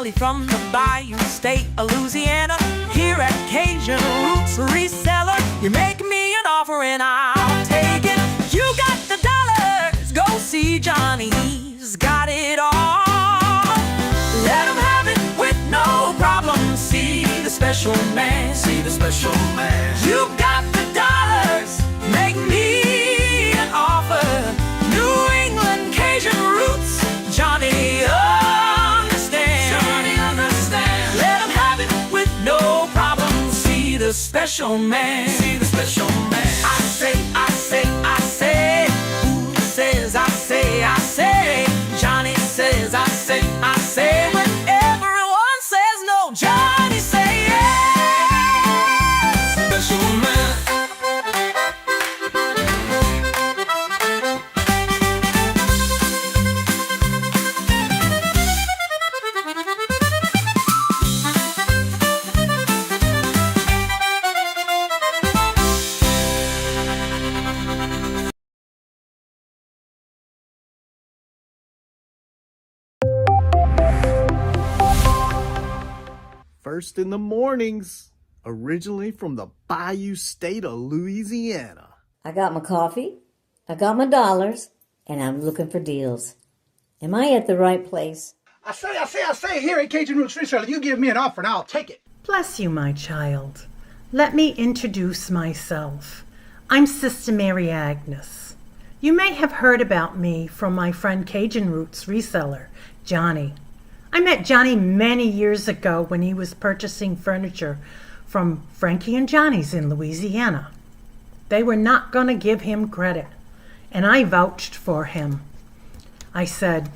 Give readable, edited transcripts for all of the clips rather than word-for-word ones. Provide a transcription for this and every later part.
originally from the Bayou State of Louisiana. Here at Cajun Roots Reseller, you make me an offer and I'll take it. You got the dollars, go see Johnny, he's got it all. Let him have it with no problem. See the special man, see the special man. You got the dollars, make me an offer. New England Cajun Roots, Johnny understands. Johnny understands. Let him have it with no problem. See the special man, see the special man. I say, I say, I say. Who says I say, I say? Johnny says I say, I say. When everyone says no, Johnny say yes. Special man. First in the mornings, originally from the Bayou State of Louisiana. I got my coffee, I got my dollars, and I'm looking for deals. Am I at the right place? I say, here at Cajun Roots Reseller, you give me an offer and I'll take it. Bless you, my child. Let me introduce myself. I'm Sister Mary Agnes. You may have heard about me from my friend Cajun Roots Reseller, Johnny. I met Johnny many years ago when he was purchasing furniture from Frankie and Johnny's in Louisiana. They were not going to give him credit, and I vouched for him. I said,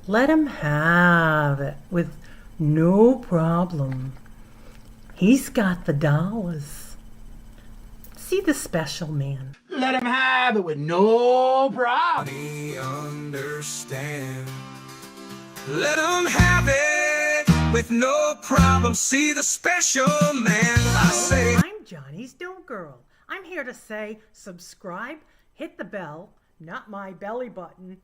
let him have it with no problem. He's got the dollars. See the special man. Let him have it with no problem. Johnny understand. Let him have it with no problem. See the special man. I say, I'm Johnny's Don't Girl. I'm here to say subscribe, hit the bell, not my belly button,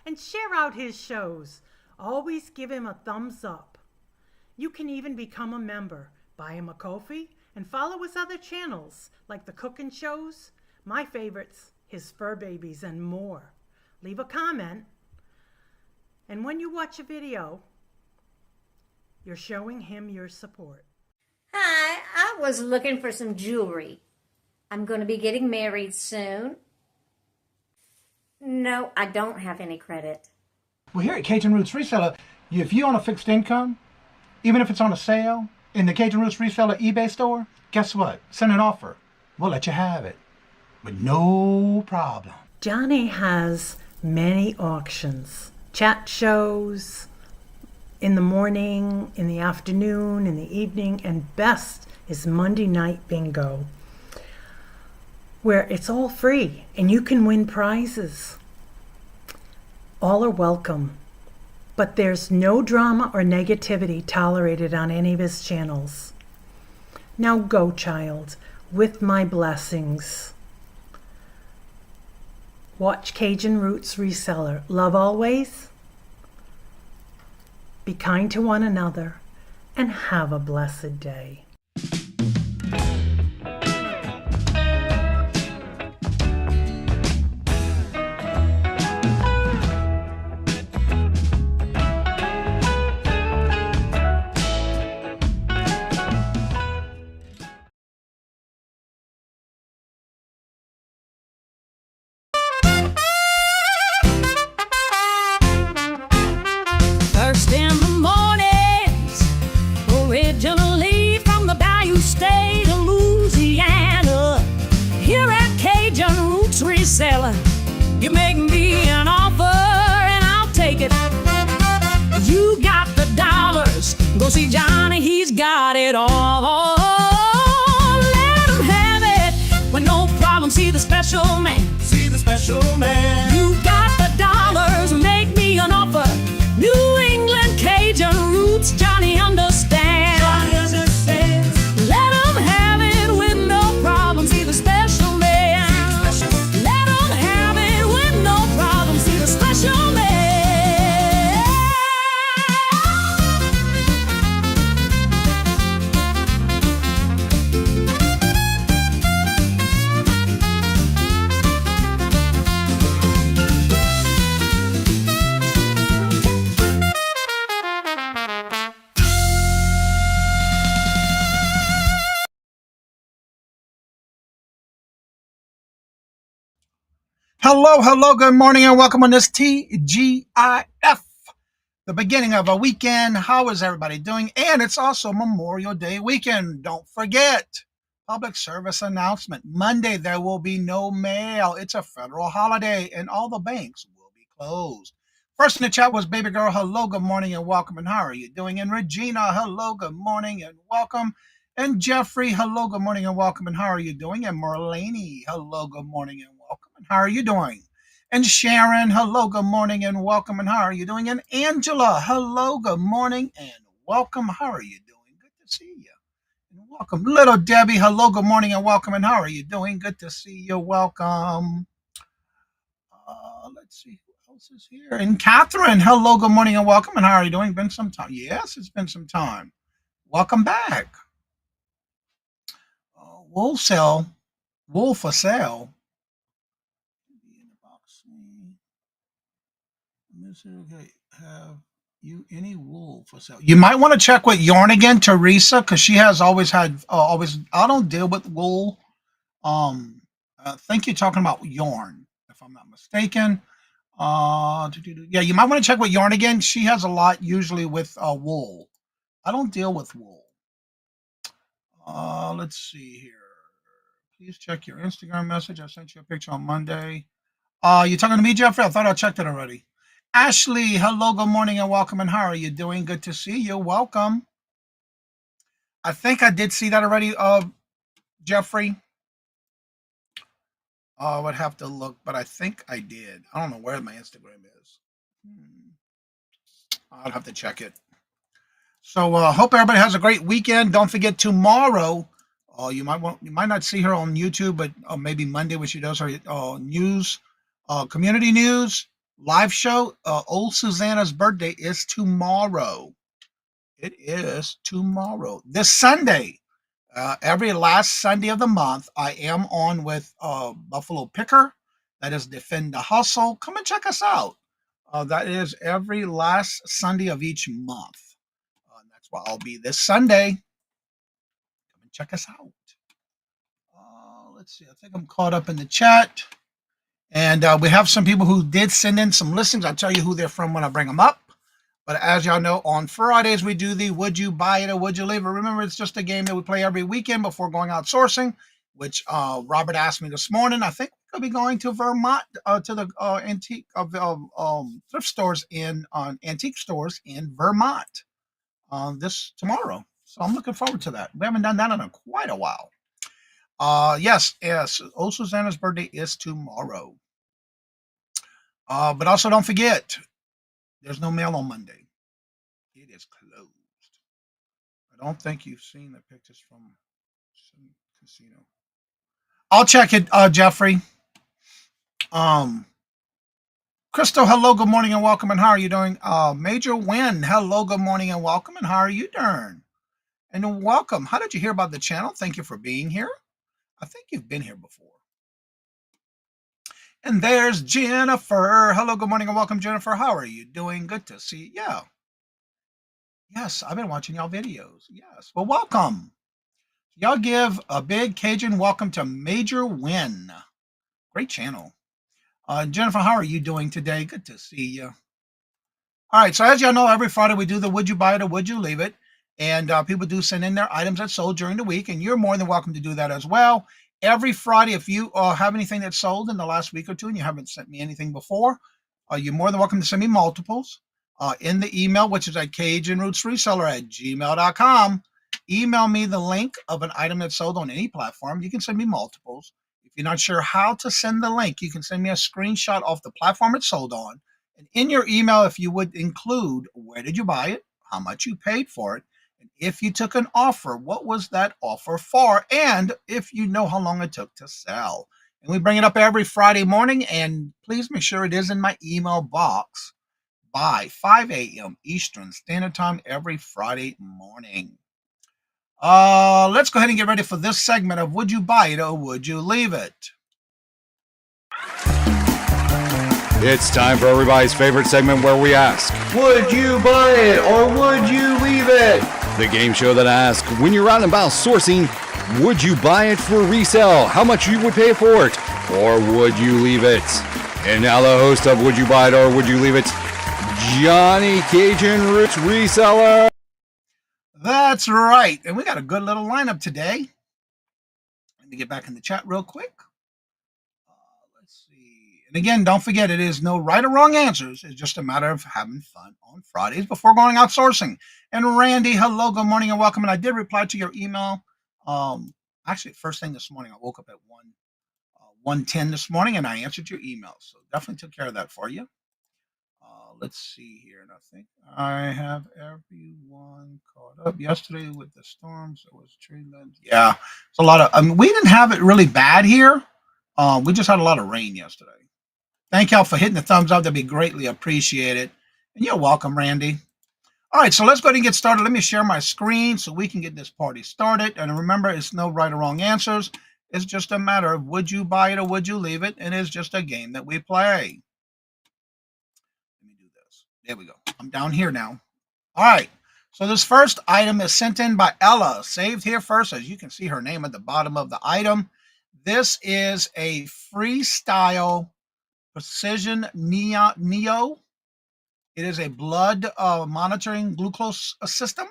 and share out his shows. Always give him a thumbs up. You can even become a member. Buy him a coffee and follow his other channels like the cooking shows, my favorites, his fur babies, and more. Leave a comment. And when you watch a video, you're showing him your support. Hi, I was looking for some jewelry. I'm going to be getting married soon. No, I don't have any credit. Well, here at Cajun Roots Reseller, if you're on a fixed income, even if it's on a sale, in the Cajun Roots Reseller eBay store, guess what? Send an offer. We'll let you have it with no problem. Johnny has many auctions, chat shows, in the morning, in the afternoon, in the evening, and best is Monday night bingo, where it's all free and you can win prizes. All are welcome, but there's no drama or negativity tolerated on any of his channels. Now go, child, with my blessings. Watch Cajun Roots Reseller. Love always. Be kind to one another and have a blessed day. First in the mornings, originally from the Bayou State of Louisiana. Here at Cajun Roots Reseller, you make me an offer and I'll take it. You got the dollars, go see Johnny, he's got it all. Let him have it with no problem. See the special man, see the special man. You got the dollars, make me an offer. New England Cajun Roots, Johnny understands. Johnny understands. Let him have it with no problem. See the special man. Let him have it with no problem. See the special man. Hello, good morning, and welcome on this TGIF, the beginning of a weekend. How is everybody doing? And it's also Memorial Day weekend. Don't forget, public service announcement. Monday, there will be no mail. It's a federal holiday, and all the banks will be closed. First in the chat was Baby Girl. Hello, good morning, and welcome. And how are you doing? And Regina, hello, good morning, and welcome. And Jeffrey, hello, good morning, and welcome. And how are you doing? And Merlani, hello, good morning, and welcome. And how are you doing? And Sharon, hello, good morning, and welcome. And how are you doing? And Angela, hello, good morning, and welcome. How are you doing? Good to see you. And welcome. Little Debbie, hello, good morning, and welcome. And how are you doing? Good to see you. Welcome. Let's see who else is here. And Catherine, hello, good morning, and welcome. And how are you doing? Been some time. Yes, it's been some time. Welcome back. Wool for sale. Have you any wool for sale? You might want to check with Yarn again, Teresa, because she has always had I don't deal with wool. I think you're talking about yarn, if I'm not mistaken. Yeah, you might want to check with Yarn again. She has a lot usually with wool. I don't deal with wool. Let's see here. Please check your Instagram message. I sent you a picture on Monday. You talking to me, Jeffrey? I thought I checked it already. Ashley, hello, good morning, and welcome. And how are you doing? Good to see you. Welcome. I think I did see that already, Jeffrey. I would have to look, but I think I did. I don't know where my Instagram is. I'll have to check it. So hope everybody has a great weekend. Don't forget tomorrow. You might not see her on YouTube, but maybe Monday when she does her news, community news live show. Old Susanna's birthday is tomorrow. It is tomorrow. This Sunday, every last Sunday of the month, I am on with Buffalo Picker. That is Defend the Hustle. Come and check us out. That is every last Sunday of each month. That's where I'll be this Sunday. Come and check us out. Let's see. I think I'm caught up in the chat. And we have some people who did send in some listings. I'll tell you who they're from when I bring them up. But as y'all know, on Fridays, we do the Would You Buy It or Would You Leave It? Remember, it's just a game that we play every weekend before going out sourcing, which Robert asked me this morning. I think we'll be going to Vermont to the antique thrift stores antique stores in Vermont this tomorrow. So I'm looking forward to that. We haven't done that in quite a while. Yes. Old Susanna's birthday is tomorrow. But also don't forget, there's no mail on Monday. It is closed. I don't think you've seen the pictures from some casino. I'll check it, Jeffrey. Crystal, hello, good morning, and welcome. And how are you doing? Major Win, hello, good morning, and welcome. And how are you doing? And welcome. How did you hear about the channel? Thank you for being here. I think you've been here before. And there's Jennifer. Hello, good morning, and welcome, Jennifer. How are you doing? Good to see you. Yeah. Yes, I've been watching y'all videos. Yes. Well, welcome. Y'all give a big Cajun welcome to Major Win. Great channel. Jennifer, how are you doing today? Good to see you. All right. So as y'all know, every Friday we do the Would You Buy It or Would You Leave It? And people do send in their items that sold during the week, and you're more than welcome to do that as well. Every Friday, if you have anything that's sold in the last week or two and you haven't sent me anything before, you're more than welcome to send me multiples in the email, which is at CajunRootsReseller@gmail.com. Email me the link of an item that's sold on any platform. You can send me multiples. If you're not sure how to send the link, you can send me a screenshot off the platform it's sold on. And in your email, if you would include where did you buy it, how much you paid for it, and if you took an offer, what was that offer for? And if you know how long it took to sell. And we bring it up every Friday morning. And please make sure it is in my email box by 5 a.m. Eastern Standard Time every Friday morning. Let's go ahead and get ready for this segment of Would You Buy It or Would You Leave It? It's time for everybody's favorite segment where we ask, would you buy it or would you leave it? the game show that asks, when you're out and about sourcing, would you buy it for resale? How much you would pay for it? Or would you leave it? And now the host of Would You Buy It or Would You Leave It, Johnny Cajun Roots Reseller. That's right. And we got a good little lineup today. Let me get back in the chat real quick. Let's see. And again, don't forget, it is no right or wrong answers. It's just a matter of having fun on Fridays before going outsourcing. And Randy, hello, good morning and welcome. And I did reply to your email. Actually, first thing this morning, I woke up at 1:10 this morning and I answered your email. So definitely took care of that for you. Let's see here. And I think I have everyone caught up. Yesterday with the storms, it was treatment. Yeah, it's a lot of. We didn't have it really bad here. We just had a lot of rain yesterday. Thank y'all for hitting the thumbs up. That'd be greatly appreciated. And you're welcome, Randy. All right, so let's go ahead and get started. Let me share my screen so we can get this party started. And remember, it's no right or wrong answers. It's just a matter of would you buy it or would you leave it? And it's just a game that we play. Let me do this. There we go. I'm down here now. All right. So this first item is sent in by Ella, saved here first, as you can see her name at the bottom of the item. This is a Freestyle Precision Neo. It is a blood monitoring glucose system.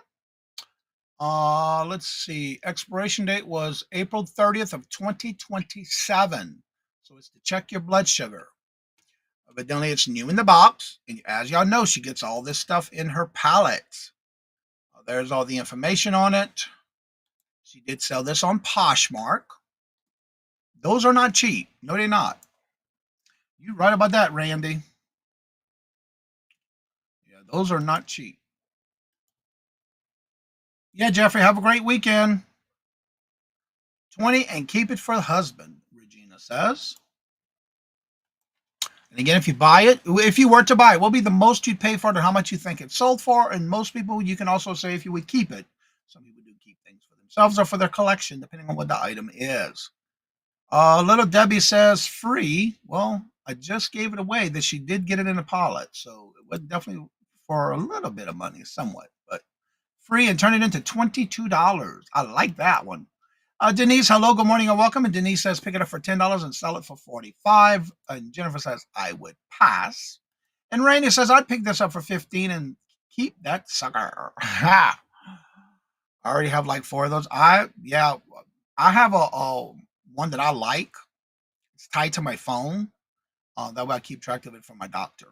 Let's see. Expiration date was April 30th of 2027. So it's to check your blood sugar. Evidently, it's new in the box. And as y'all know, she gets all this stuff in her pallet. There's all the information on it. She did sell this on Poshmark. Those are not cheap. No, they're not. You're right about that, Randy. Yeah, those are not cheap. Yeah, Jeffrey, have a great weekend. 20 and keep it for the husband, Regina says. And again, if you buy it, if you were to buy it, what would be the most you'd pay for it and how much you think it's sold for? And most people, you can also say if you would keep it. Some people do keep things for themselves or for their collection, depending on what the item is. Little Debbie says free. Well, I just gave it away that she did get it in a pallet. So it was definitely for a little bit of money, somewhat, but free and turn it into $22. I like that one. Denise, hello, good morning and welcome. And Denise says pick it up for $10 and sell it for $45. And Jennifer says I would pass. And Rainey says I'd pick this up for $15 and keep that sucker. Ha! I already have like 4 of those. I have a one that I like. It's tied to my phone. That way I keep track of it from my doctor.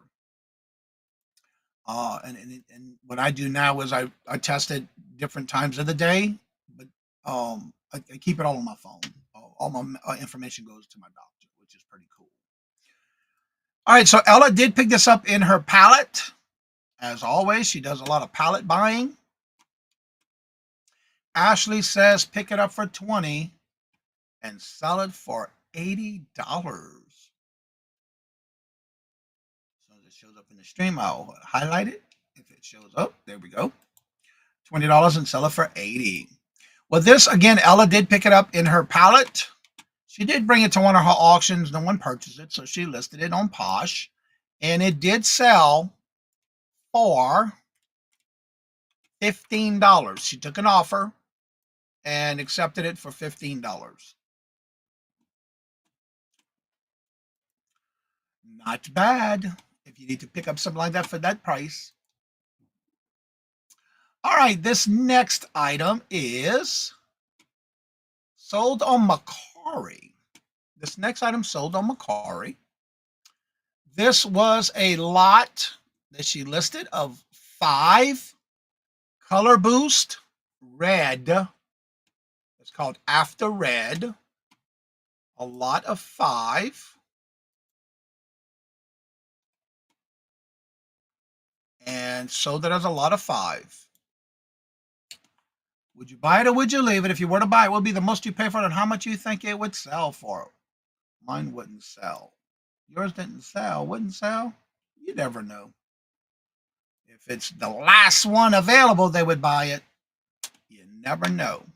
And what I do now is I test it different times of the day, but I keep it all on my phone. All my information goes to my doctor, which is pretty cool. All right, so Ella did pick this up in her pallet. As always, she does a lot of pallet buying. Ashley says pick it up for $20 and sell it for $80. Shows up in the stream, I'll highlight it. If it shows up, there we go. $20 and sell it for $80. Well, this again, Ella did pick it up in her pallet. She did bring it to one of her auctions. No one purchased it, so she listed it on Posh, and it did sell for $15. She took an offer and accepted it for $15. Not bad. If you need to pick up something like that for that price. All right, this next item is sold on Macari. This next item sold on Macari. This was a lot that she listed of 5 Color Boost Red. It's called After Red. A lot of 5. And sold it as a lot of 5. Would you buy it or would you leave it? If you were to buy it, what would be the most you pay for it and how much you think it would sell for? Mine wouldn't sell. Yours didn't sell. Wouldn't sell? You never know. If it's the last one available, they would buy it. You never know.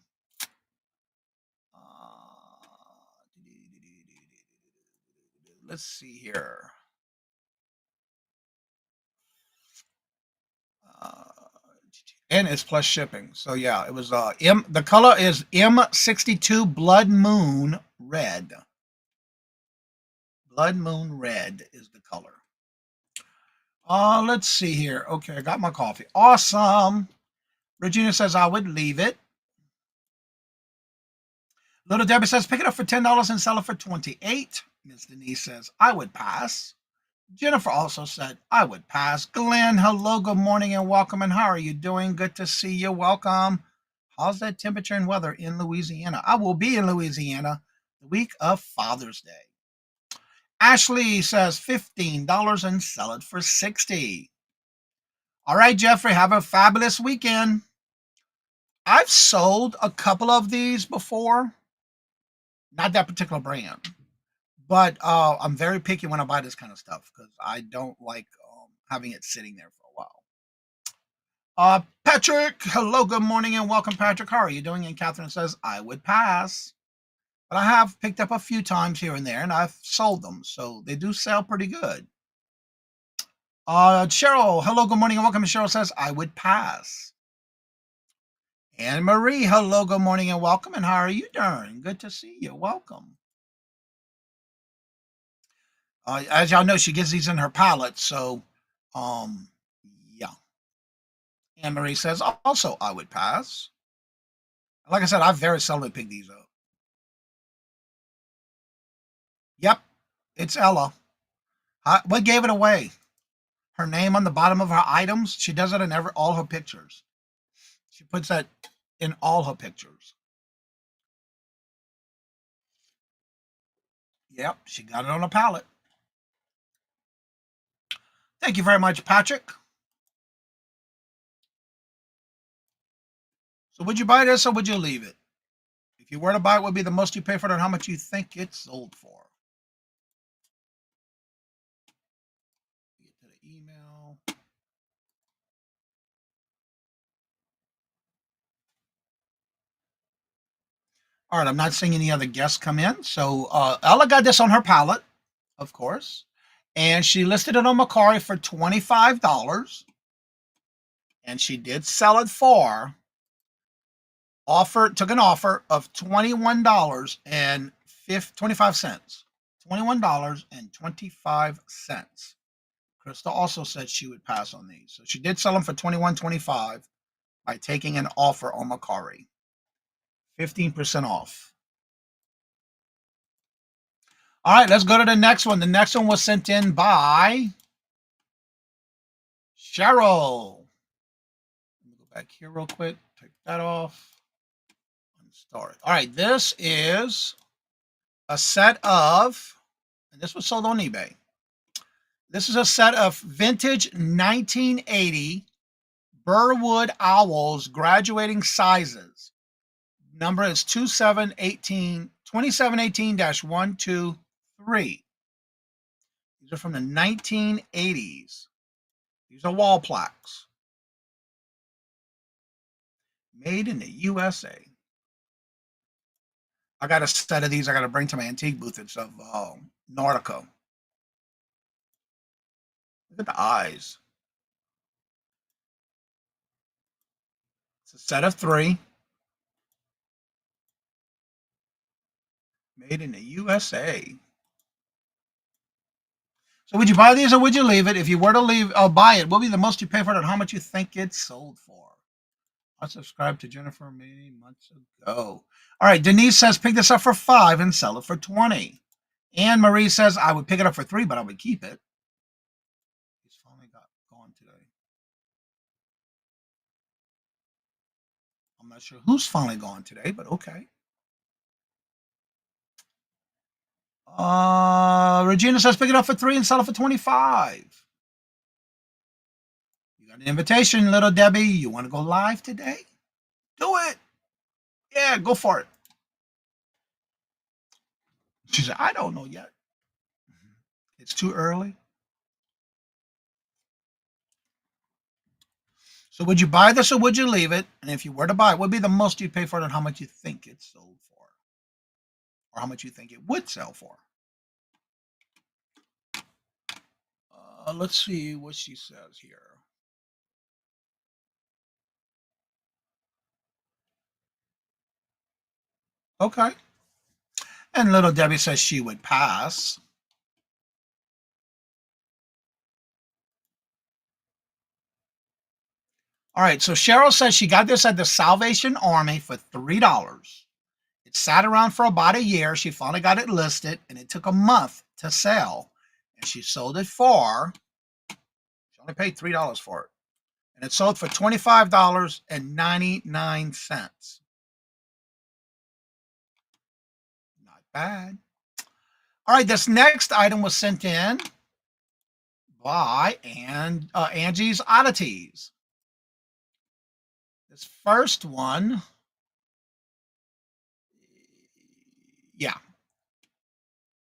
Let's see here. And it's plus shipping. So yeah, it was the color is M62 Blood Moon Red. Blood Moon Red is the color. Let's see here. Okay, I got my coffee. Awesome. Regina says I would leave it. Little Debbie says pick it up for $10 and sell it for $28. Miss Denise says I would pass. Jennifer also said I would pass. Glenn, hello, good morning and welcome. And how are you doing? Good to see you. Welcome. How's that temperature and weather in Louisiana? I will be in Louisiana the week of Father's Day. Ashley says $15 and sell it for $60. All right, Jeffrey, have a fabulous weekend. I've sold a couple of these before. Not that particular brand. But I'm very picky when I buy this kind of stuff because I don't like having it sitting there for a while. Patrick, hello, good morning and welcome, Patrick. How are you doing? And Catherine says, I would pass. But I have picked up a few times here and there, and I've sold them, so they do sell pretty good. Cheryl, hello, good morning and welcome. Cheryl says, I would pass. Anne Marie, hello, good morning and welcome. And how are you doing? Good to see you. Welcome. As y'all know, she gets these in her palette, so yeah. Anne Marie says, also, I would pass. Like I said, I very seldom pick these up. Yep, it's Ella. What gave it away? Her name on the bottom of her items. She does it in all her pictures. She puts that in all her pictures. Yep, she got it on a palette. Thank you very much, Patrick. So would you buy this or would you leave it? If you were to buy it, what would be the most you pay for it and how much you think it's sold for? Get to the email. All right, I'm not seeing any other guests come in. So Ella got this on her palette, of course. And she listed it on Mercari for $25. And she did sell it for, took an offer of $21.25. $21.25. Krista also said she would pass on these. So she did sell them for $21.25 by taking an offer on Mercari. 15% off. All right, let's go to the next one. The next one was sent in by Cheryl. Let me go back here real quick. Take that off. And start. All right, this is a set of, and this was sold on eBay. This is a set of vintage 1980 Burwood owls, graduating sizes. Number is 2718-123. These are from the 1980s. These are wall plaques. Made in the USA. I got a set of these I got to bring to my antique booth. It's of Nautica. Look at the eyes. It's a set of 3. Made in the USA. So would you buy these or would you leave it? If you were to buy it, what would be the most you pay for it and how much you think it's sold for? I subscribed to Jennifer many months ago. All right, Denise says pick this up for $5 and sell it for $20. Anne Marie says I would pick it up for $3, but I would keep it. It's finally gone today. I'm not sure who's finally gone today, but okay. Regina says pick it up for $3 and sell it for $25. You got an invitation, little Debbie. You want to go live today? Do it. Yeah, go for it. She said, I don't know yet. It's too early. So would you buy this or would you leave it? And if you were to buy it, what would be the most you'd pay for it and how much you think it's sold for? Or how much you think it would sell for? Let's see what she says here. Okay. And little Debbie says she would pass. All right, so Cheryl says she got this at the Salvation Army for $3. It sat around for about a year. She finally got it listed, and it took a month to sell. And she sold it for, she only paid $3 for it. And it sold for $25.99. Not bad. All right, this next item was sent in by Angie's Oddities. This first one, yeah.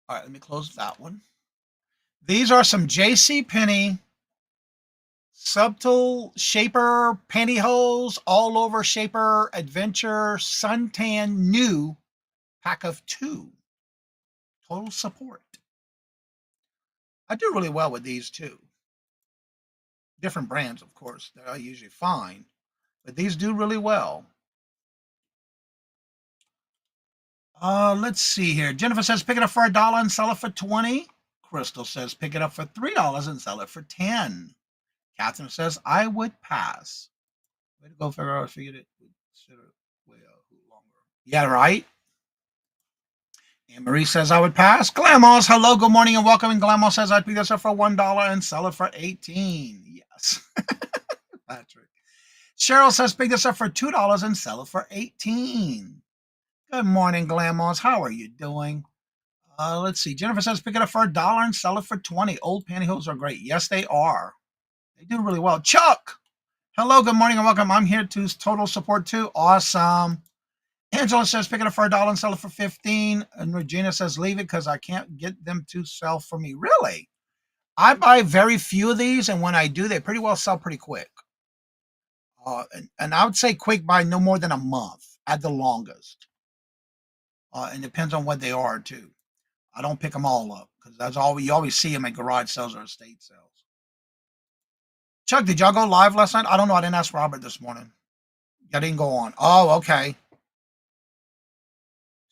All right, let me close that one. These are some JCPenney subtle shaper pantyhose, all over shaper adventure suntan new pack of 2. Total support. I do really well with these too. Different brands, of course, that I usually find, but these do really well. Let's see here. Jennifer says pick it up for $1 and sell it for 20. Crystal says pick it up for $3 and sell it for 10. Catherine says I would pass. Way to go, Figure. I figured it would sit way longer. Yeah, right. And Marie says I would pass. Glamos, hello, good morning and welcome. And Glamos says I'd pick this up for $1 and sell it for 18. Yes. Patrick. Cheryl says pick this up for $2 and sell it for 18. Good morning, Glamos. How are you doing? Let's see. Jennifer says pick it up for $1 and sell it for 20. Old pantyhose are great. Yes, they are. They do really well. Chuck, hello, good morning and welcome. I'm here to total support too. Awesome. Angela says pick it up for $1 and sell it for 15. And Regina says leave it because I can't get them to sell for me. Really? I buy very few of these, and when I do, they pretty well sell pretty quick. And I would say quick by no more than a month at the longest. And depends on what they are too. I don't pick them all up because that's all you always see them at garage sales or estate sales. Chuck, did y'all go live last night? I don't know. I didn't ask Robert this morning. Y'all didn't go on. Oh, okay.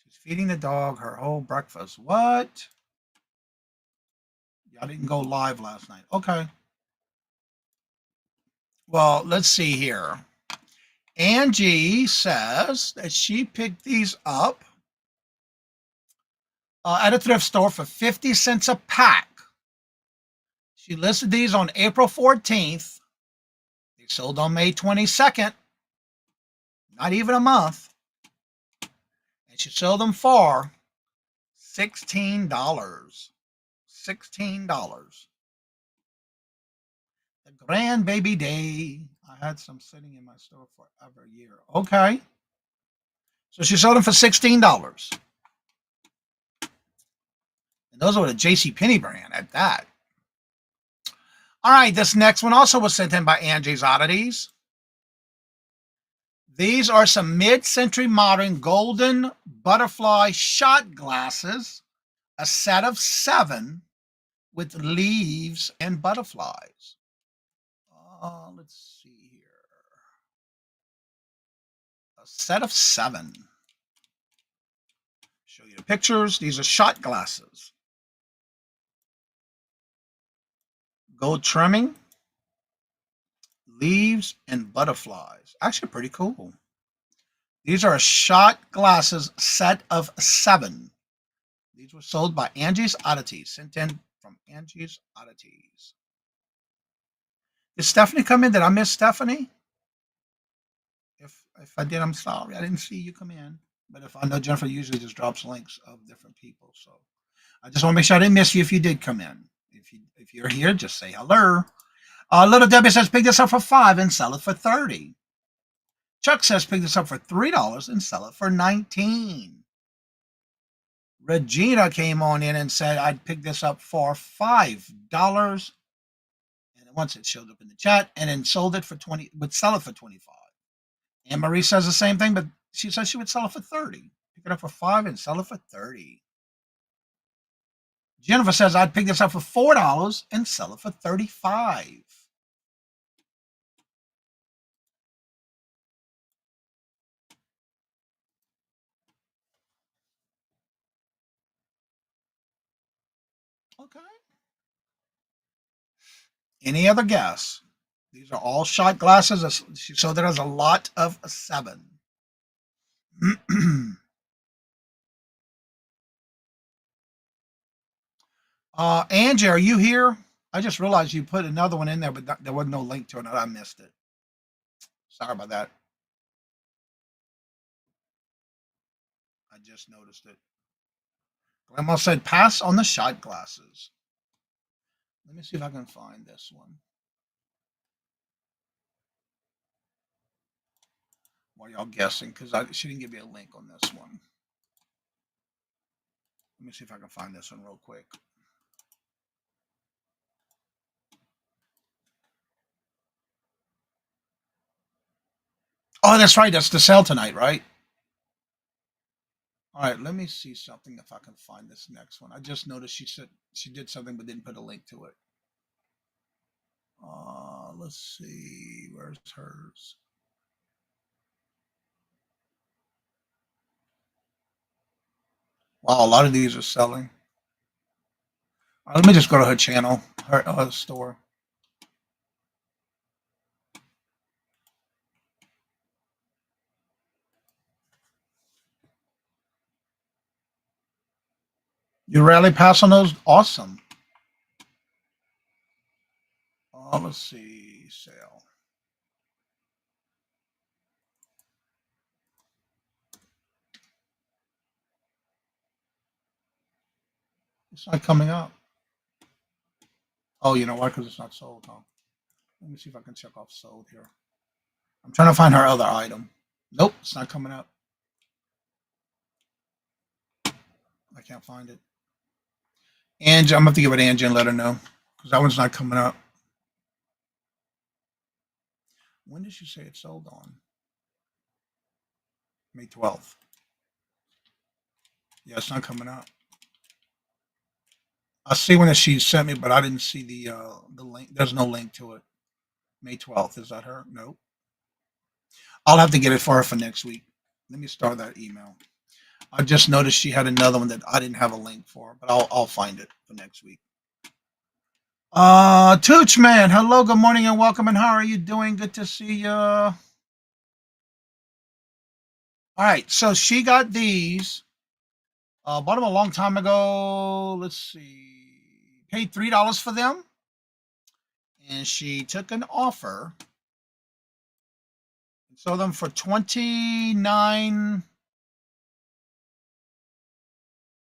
She's feeding the dog her whole breakfast. What? Y'all didn't go live last night. Okay. Well, let's see here. Angie says that she picked these up at a thrift store for 50 cents a pack. She listed these on April 14th. They sold on May 22nd. Not even a month. And she sold them for $16. $16. The grandbaby day. I had some sitting in my store for over a year. Okay. So she sold them for $16. And those are the JCPenney brand at that. All right, this next one also was sent in by Angie's Oddities. These are some mid-century modern golden butterfly shot glasses, a set of 7 with leaves and butterflies. Let's see here. A set of 7. Show you the pictures. These are shot glasses. Gold trimming, leaves, and butterflies. Actually pretty cool. These are a shot glasses set of 7. These were sold by Angie's Oddities, sent in from Angie's Oddities. Did Stephanie come in? Did I miss Stephanie? If I did, I'm sorry. I didn't see you come in. But if I know Jennifer usually just drops links of different people. So I just want to make sure I didn't miss you if you did come in. If you're here, just say hello. Little Debbie says pick this up for $5 and sell it for $30. Chuck says pick this up for $3 and sell it for $19. Regina came on in and said I'd pick this up for $5. And once it showed up in the chat, and then sold it for 20, would sell it for 25. And Marie says the same thing, but she says she would sell it for 30. Pick it up for $5 and sell it for 30. Jennifer says I'd pick this up for $4 and sell it for 35. Okay. Any other guess? These are all shot glasses. So there's a lot of 7. Angie, are you here? I just realized you put another one in there, but there was no link to it, and I missed it. Sorry about that. I just noticed it. Grandma said, pass on the shot glasses. Let me see if I can find this one. While y'all guessing, because she didn't give me a link on this one. Let me see if I can find this one real quick. Oh, that's right. That's the sale tonight, right? All right, let me see something if I can find this next one. I just noticed she said she did something but didn't put a link to it. Let's see. Where's hers? Wow, a lot of these are selling. All right, let me just go to her channel, her store. You rarely pass on those? Awesome. Let's see. Sale. It's not coming up. Oh, you know why? Because it's not sold, huh? Let me see if I can check off sold here. I'm trying to find her other item. Nope, it's not coming up. I can't find it. Angie, I'm going to have to give it to Angie and let her know because that one's not coming up. When did she say it sold on? May 12th. Yeah, it's not coming up. I see when she sent me, but I didn't see the link. There's no link to it. May 12th. Is that her? Nope. I'll have to get it for her for next week. Let me start that email. I just noticed she had another one that I didn't have a link for, but I'll find it for next week. Tooch man, hello, good morning and welcome. And how are you doing? Good to see you. All right, so she got these. Bought them a long time ago. Let's see. Paid $3 for them. And she took an offer. And sold them for $29.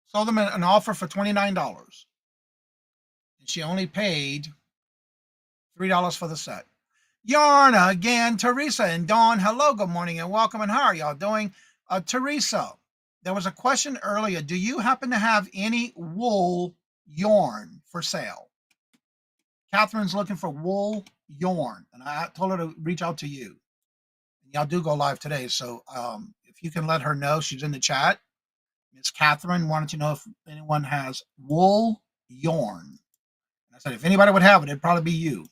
Sold them an offer for $29. And she only paid $3 for the set. Yarn again, Teresa and Dawn. Hello, good morning and welcome. And how are y'all doing? Teresa, there was a question earlier. Do you happen to have any wool yarn for sale? Catherine's looking for wool yarn, and I told her to reach out to you. Y'all do go live today, so if you can let her know, she's in the chat. Miss Catherine wanted to know if anyone has wool yarn. And I said, if anybody would have it, it'd probably be you.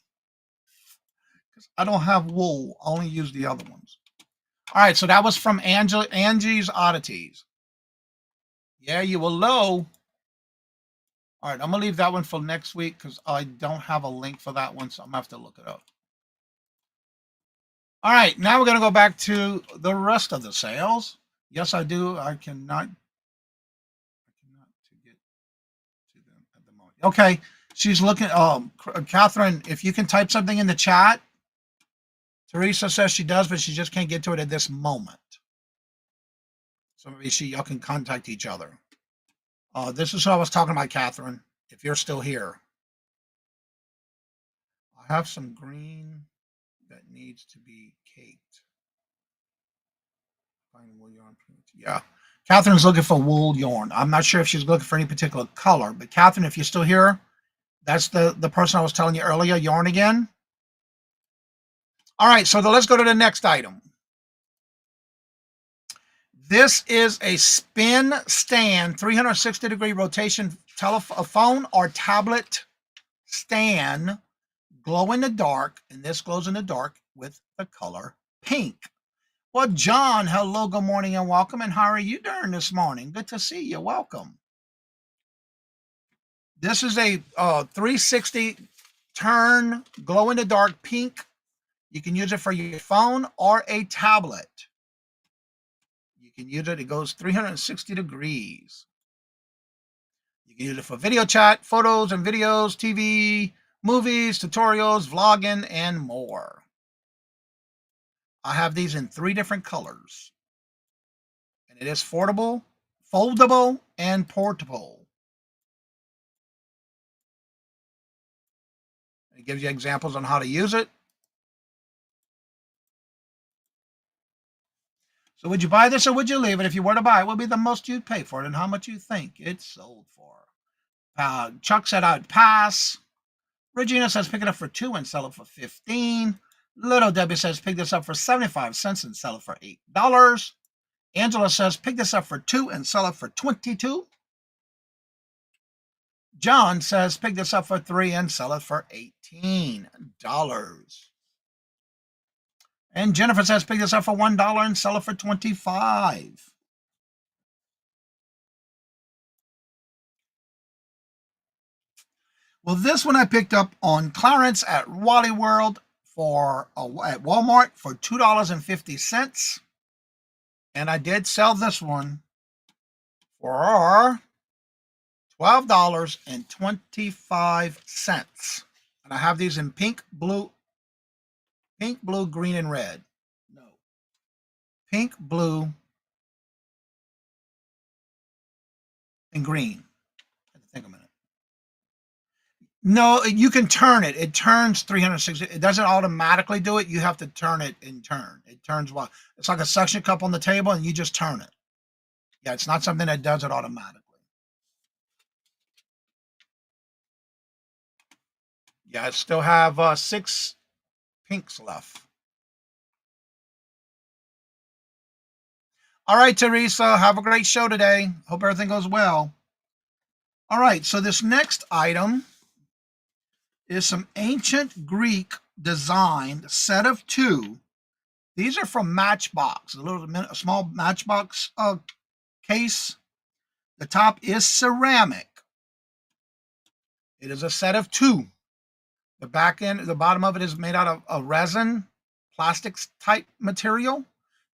Because I don't have wool. I only use the other ones. All right, so that was from Angie's Oddities. Yeah, you will know. All right, I'm going to leave that one for next week because I don't have a link for that one, so I'm going to have to look it up. All right, now we're going to go back to the rest of the sales. Yes, I do. I cannot get to them at the moment. Okay, she's looking. Catherine, if you can type something in the chat. Teresa says she does, but she just can't get to it at this moment. So maybe y'all can contact each other. This is what I was talking about, Catherine, if you're still here. I have some green that needs to be caked. Yeah. Catherine's looking for wool yarn. I'm not sure if she's looking for any particular color, but Catherine, if you're still here, that's the person I was telling you earlier, yarn again. All right, so let's go to the next item. This is a spin stand, 360-degree rotation telephone or tablet stand, glow in the dark, and this glows in the dark with the color pink. Well, John, hello, good morning and welcome. And how are you doing this morning? Good to see you. Welcome. This is a 360 turn glow in the dark pink You can use it for your phone or a tablet. You can use it. It goes 360 degrees. You can use it for video chat, photos and videos, TV, movies, tutorials, vlogging, and more. I have these in 3 different colors. And it is foldable, and portable. It gives you examples on how to use it. So would you buy this or would you leave it? If you were to buy it, what would be the most you'd pay for it and how much you think it's sold for? Chuck said I'd pass. Regina says pick it up for $2 and sell it for $15. Little Debbie says pick this up for 75 cents and sell it for $8. Angela says pick this up for $2 and sell it for $22. John says pick this up for $3 and sell it for $18. And Jennifer says pick this up for $1 and sell it for $25. Well, this one I picked up on clearance at Wally World at Walmart for $2.50. And I did sell this one for $12.25. And I have these in pink, blue, green, and red. No. Pink, blue, and green. I have to think a minute. No, you can turn it. It turns 360. It doesn't automatically do it. You have to turn it in turn. It turns what? It's like a suction cup on the table, and you just turn it. Yeah, it's not something that does it automatically. Yeah, I still have 6 pinks left. All right, Teresa, have a great show today. Hope everything goes well. All right, so this next item is some ancient Greek designed set of 2. These are from Matchbox, a small Matchbox case. The top is ceramic. It is a set of 2. The bottom of it is made out of a resin, plastics type material.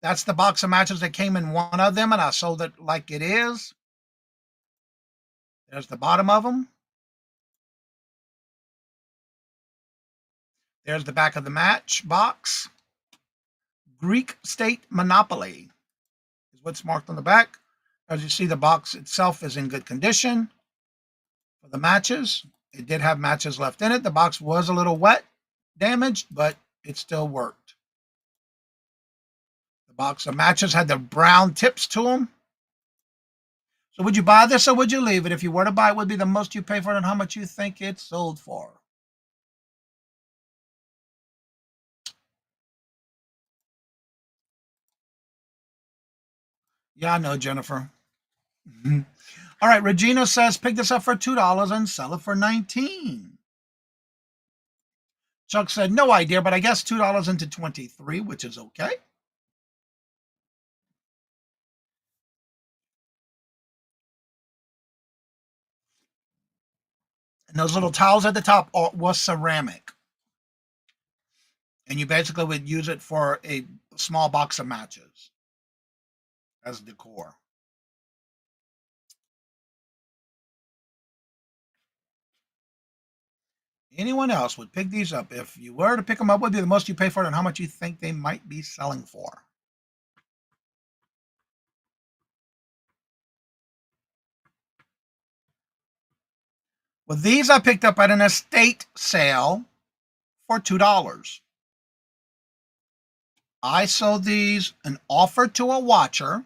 That's the box of matches that came in one of them, and I sold it like it is. There's the bottom of them. There's the back of the match box. Greek State Monopoly is what's marked on the back. As you see, the box itself is in good condition. For the matches, it did have matches left in it. The box was a little wet, damaged, but it still worked. The box of matches had the brown tips to them. So would you buy this or would you leave it? If you were to buy it, what would be the most you pay for it and how much you think it's sold for? Yeah, I know, Jennifer. Mm-hmm. All right, Regina says pick this up for $2 and sell it for $19. Chuck said no idea, but I guess $2 into 23, which is okay. And those little towels at the top was ceramic. And you basically would use it for a small box of matches as decor. Anyone else would pick these up? If you were to pick them up, what would be the most you pay for it and how much you think they might be selling for? Well, these I picked up at an estate sale for $2. I sold these and offered to a watcher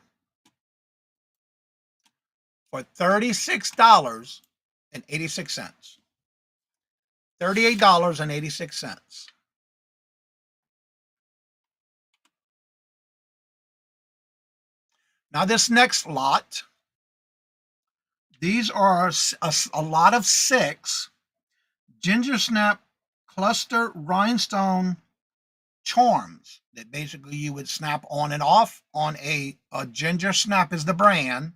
for $36.86. $38.86. Now this next lot, these are a lot of 6 ginger snap cluster rhinestone charms that basically you would snap on and off on a ginger snap is the brand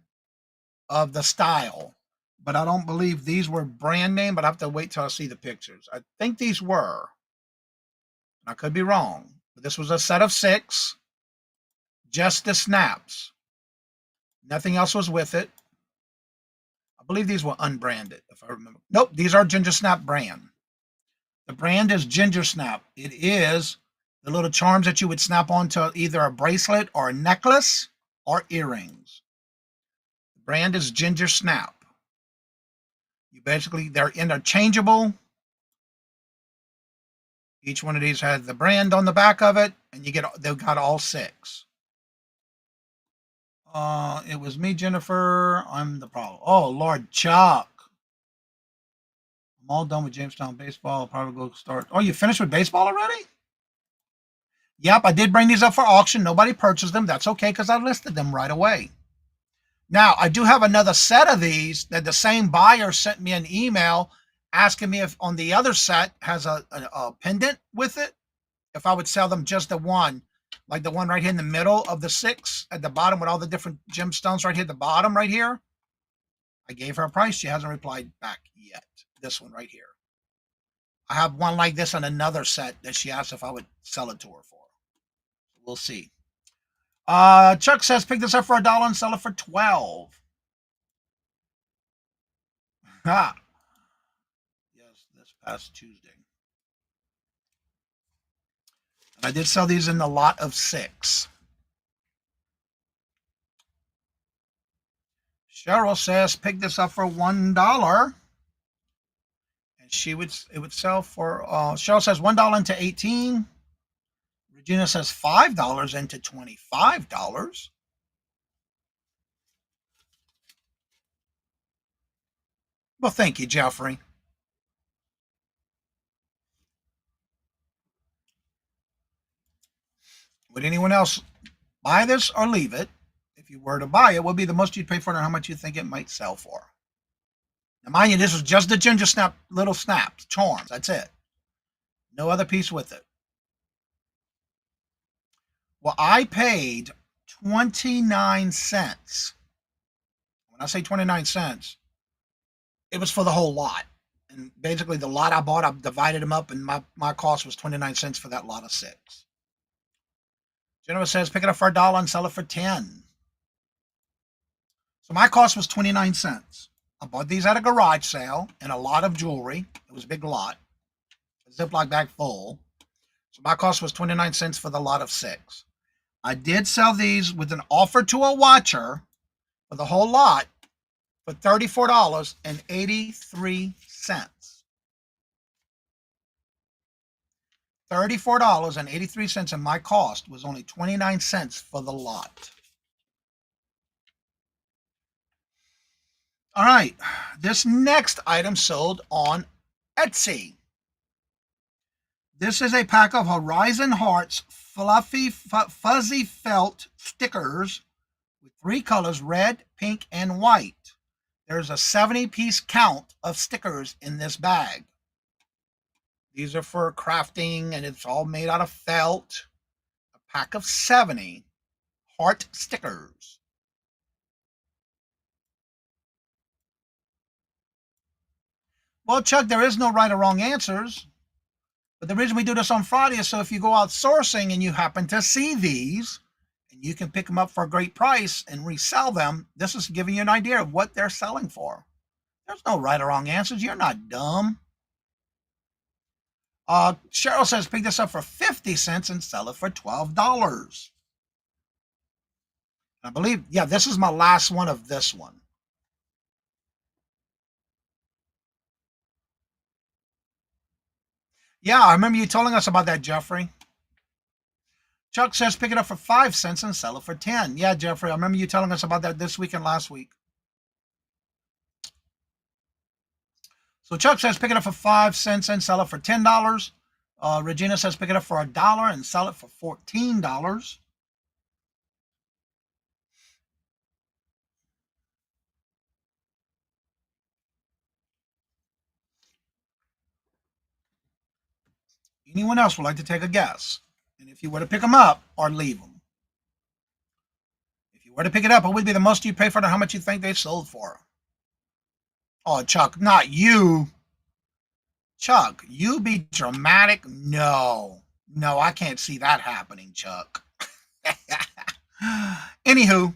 of the style. But I don't believe these were brand name, but I have to wait till I see the pictures. I think these were. I could be wrong, but this was a set of 6, just the snaps. Nothing else was with it. I believe these were unbranded, if I remember. Nope, these are Ginger Snap brand. The brand is Ginger Snap. It is the little charms that you would snap onto either a bracelet or a necklace or earrings. The brand is Ginger Snap. They're interchangeable. Each one of these has the brand on the back of it, and they've got all 6. It was me, Jennifer. I'm the problem. Oh, Lord, Chuck. I'm all done with Jamestown baseball. I'll probably go start. Oh, you finished with baseball already? Yep, I did bring these up for auction. Nobody purchased them. That's okay because I listed them right away. Now, I do have another set of these that the same buyer sent me an email asking me if on the other set has a pendant with it, if I would sell them just the one, like the one right here in the middle of the 6 at the bottom with all the different gemstones right here at the bottom right here. I gave her a price. She hasn't replied back yet. This one right here. I have one like this on another set that she asked if I would sell it to her for. We'll see. Chuck says, pick this up for $1 and sell it for $12. Ha. Yes, this past Tuesday. And I did sell these in the lot of 6. Cheryl says, pick this up for $1. And it would sell for, Cheryl says $1 into 18. Regina says $5 into $25. Well, thank you, Jeffrey. Would anyone else buy this or leave it? If you were to buy it, what would be the most you'd pay for it and how much you think it might sell for? Now, mind you, this is just the Ginger Snap, little snaps, charms. That's it. No other piece with it. Well, I paid 29 cents. When I say 29 cents, it was for the whole lot. And basically, the lot I bought, I divided them up, and my cost was 29 cents for that lot of 6. Jennifer says, pick it up for $1 and sell it for 10. So my cost was 29 cents. I bought these at a garage sale and a lot of jewelry. It was a big lot. A Ziploc bag full. So my cost was 29 cents for the lot of 6. I did sell these with an offer to a watcher for the whole lot for $34.83. $34.83, and my cost was only 29 cents for the lot. All right, this next item sold on Etsy. This is a pack of Horizon Hearts fluffy fuzzy felt stickers with 3 colors, red, pink, and white. There's a 70-piece count of stickers in this bag. These are for crafting, and it's all made out of felt. A pack of 70 heart stickers. Well, Chuck, there is no right or wrong answers. But the reason we do this on Friday is so if you go out sourcing and you happen to see these, and you can pick them up for a great price and resell them, this is giving you an idea of what they're selling for. There's no right or wrong answers. You're not dumb. Cheryl says, pick this up for 50 cents and sell it for $12. I believe, yeah, this is my last one of this one. Yeah, I remember you telling us about that, Jeffrey. Chuck says, pick it up for 5 cents and sell it for 10. Yeah, Jeffrey, I remember you telling us about that this week and last week. So Chuck says, pick it up for 5 cents and sell it for $10. Regina says, pick it up for $1 and sell it for $14. Anyone else would like to take a guess? And if you were to pick them up or leave them? If you were to pick it up, what would be the most you pay for it and how much you think they sold for? Oh, Chuck, not you. Chuck, you be dramatic? No. No, I can't see that happening, Chuck. Anywho,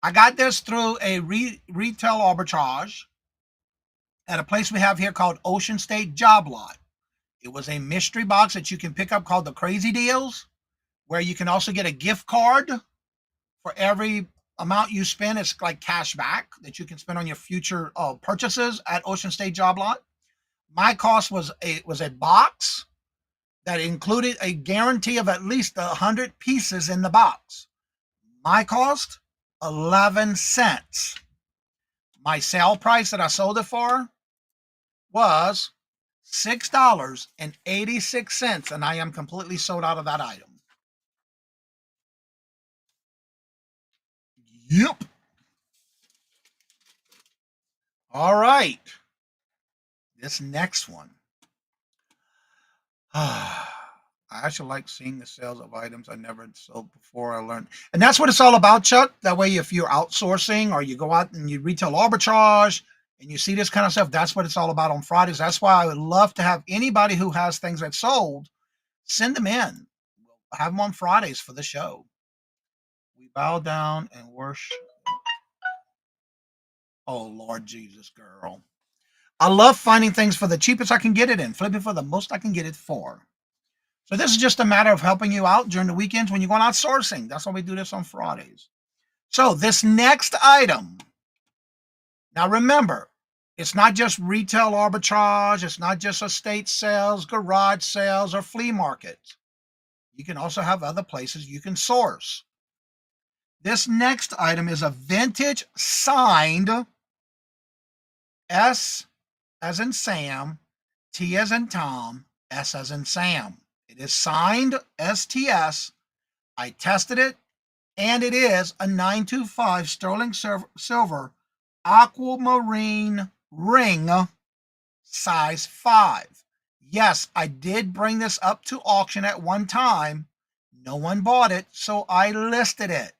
I got this through a retail arbitrage at a place we have here called Ocean State Job Lot. It was a mystery box that you can pick up called the Crazy Deals, where you can also get a gift card for every amount you spend. It's like cash back that you can spend on your future purchases at Ocean State Job Lot. My cost was a box that included a guarantee of at least 100 pieces in the box. My cost, 11 cents. My sale price that I sold it for was $6.86, and I am completely sold out of that item. Yep. All right. This next one. I actually like seeing the sales of items I never sold before. I learned. And that's what it's all about, Chuck. That way, if you're outsourcing or you go out and you retail arbitrage and you see this kind of stuff, that's what it's all about on Fridays. That's why I would love to have anybody who has things that sold, send them in. We'll have them on Fridays for the show. We bow down and worship. Oh, Lord Jesus, girl. I love finding things for the cheapest I can get it in, flipping for the most I can get it for. So this is just a matter of helping you out during the weekends when you're going out sourcing. That's why we do this on Fridays. So this next item. Now remember, it's not just retail arbitrage. It's not just estate sales, garage sales, or flea markets. You can also have other places you can source. This next item is a vintage signed S as in Sam, T as in Tom, S as in Sam. It is signed STS. I tested it, and it is a 925 sterling silver aquamarine ring, size 5. Yes, I did bring this up to auction at one time. No one bought it, so I listed it.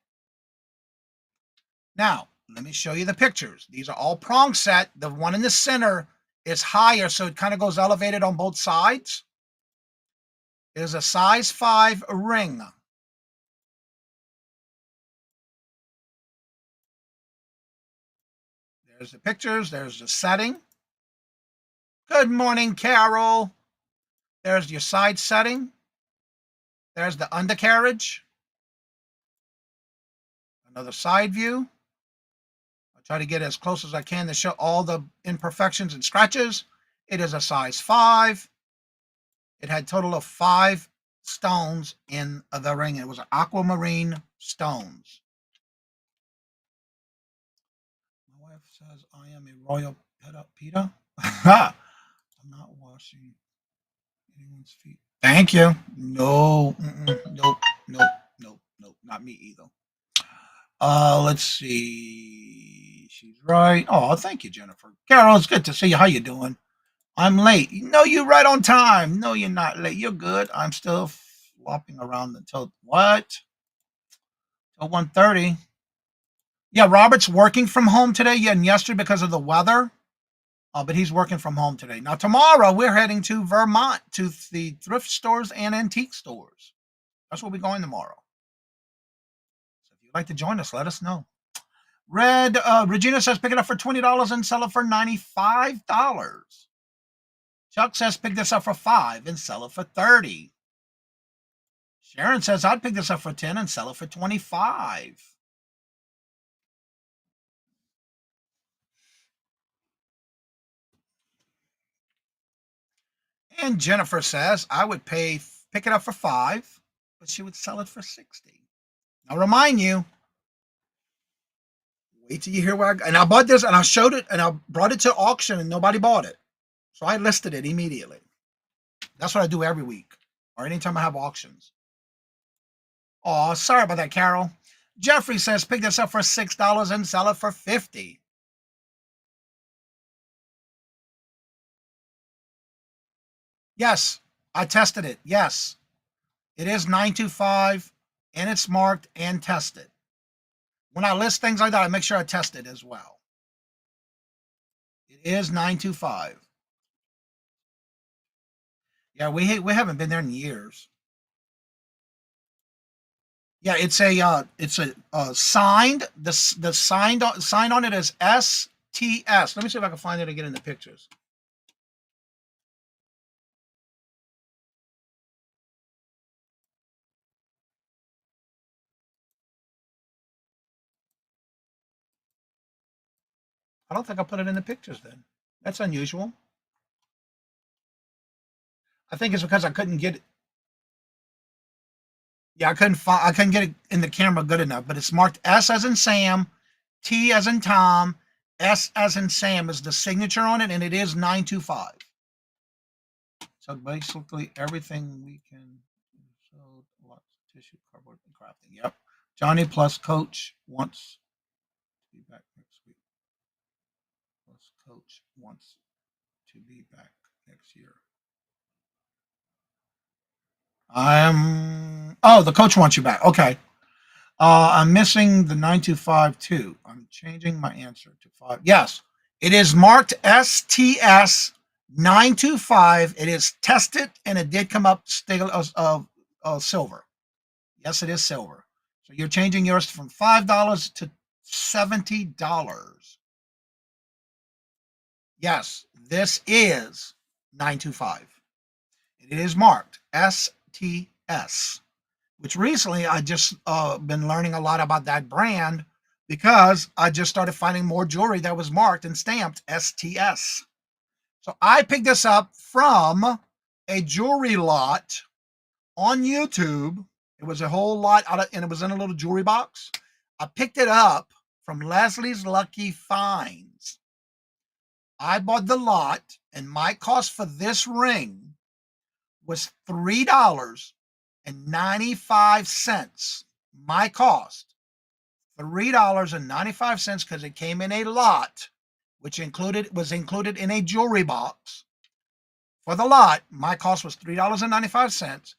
Now, let me show you the pictures. These are all prong set. The one in the center is higher, so it kind of goes elevated on both sides. It is a size 5 ring. There's the pictures. There's the setting. Good morning, Carol. There's your side setting. There's the undercarriage. Another side view. I'll try to get as close as I can to show all the imperfections and scratches. It is a size 5. It had a total of 5 stones in the ring. It was aquamarine stones. My wife says I am a royal PETA. I'm not washing anyone's feet. Thank you. No, nope, not me either. Let's see. She's right. Oh, thank you, Jennifer. Carol, it's good to see you. How you doing? I'm late. No, you're right on time. No, you're not late. You're good. I'm still flopping around until what? Till 1:30. Yeah, Robert's working from home today. Yeah, and yesterday because of the weather. But he's working from home today. Now, tomorrow, we're heading to Vermont to the thrift stores and antique stores. That's where we're going tomorrow. So if you'd like to join us, let us know. Regina says pick it up for $20 and sell it for $95. Chuck says pick this up for $5 and sell it for $30. Sharon says I'd pick this up for $10 and sell it for $25. And Jennifer says I would pick it up for $5, but she would sell it for $60. I'll remind you, wait till you hear where I bought this and I showed it and I brought it to auction and nobody bought it. So I listed it immediately. That's what I do every week or anytime I have auctions. Oh, sorry about that, Carol. Jeffrey says pick this up for $6 and sell it for $50. Yes, I tested it. Yes, it is 925 and it's marked and tested. When I list things like that, I make sure I test it as well. It is 925. Yeah, we haven't been there in years. Yeah, it's a signed. The sign on it is STS. Let me see if I can find it again in the pictures. I don't think I put it in the pictures then. That's unusual. I think it's because I couldn't get it. Yeah, I couldn't get it in the camera good enough, but it's marked S as in Sam, T as in Tom, S as in Sam is the signature on it, and it is 925. So basically everything we can. So lots of tissue, cardboard, and crafting. Yep. Johnny plus coach wants to be back next week. Plus coach wants to be back next year. The coach wants you back. Okay. I'm missing the 925 too. I'm changing my answer to 5. Yes, it is marked STS 925. It is tested and it did come up silver. Yes, it is silver. So you're changing yours from $5 to $70. Yes, this is 925. It is marked STS, which recently I just been learning a lot about that brand because I just started finding more jewelry that was marked and stamped STS. So I picked this up from a jewelry lot on YouTube. It was a whole lot and it was in a little jewelry box. I picked it up from Leslie's Lucky Finds. I bought the lot, and my cost for this ring was $3.95. My cost, $3.95, because it came in a lot, which was included in a jewelry box. For the lot, my cost was $3.95.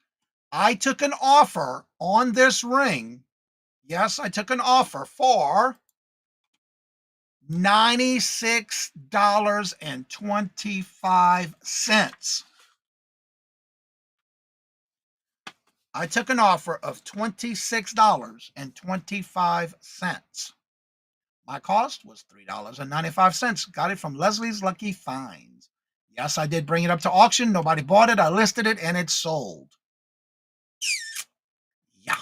I took an offer on this ring. Yes, I took an offer for $96.25. I took an offer of $26.25. My cost was $3.95. Got it from Leslie's Lucky Finds. Yes, I did bring it up to auction. Nobody bought it. I listed it and it sold. Yeah.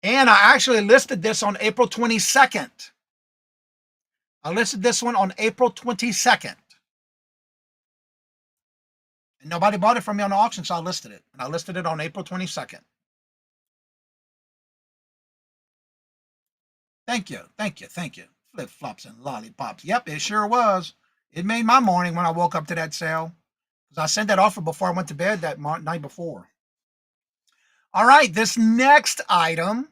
And I actually listed this on April 22nd. I listed this one on April 22nd. And nobody bought it from me on the auction, so I listed it. And I listed it on April 22nd. Thank you. Flip flops and lollipops. Yep, it sure was. It made my morning when I woke up to that sale. Because I sent that offer before I went to bed that night before. All right, this next item.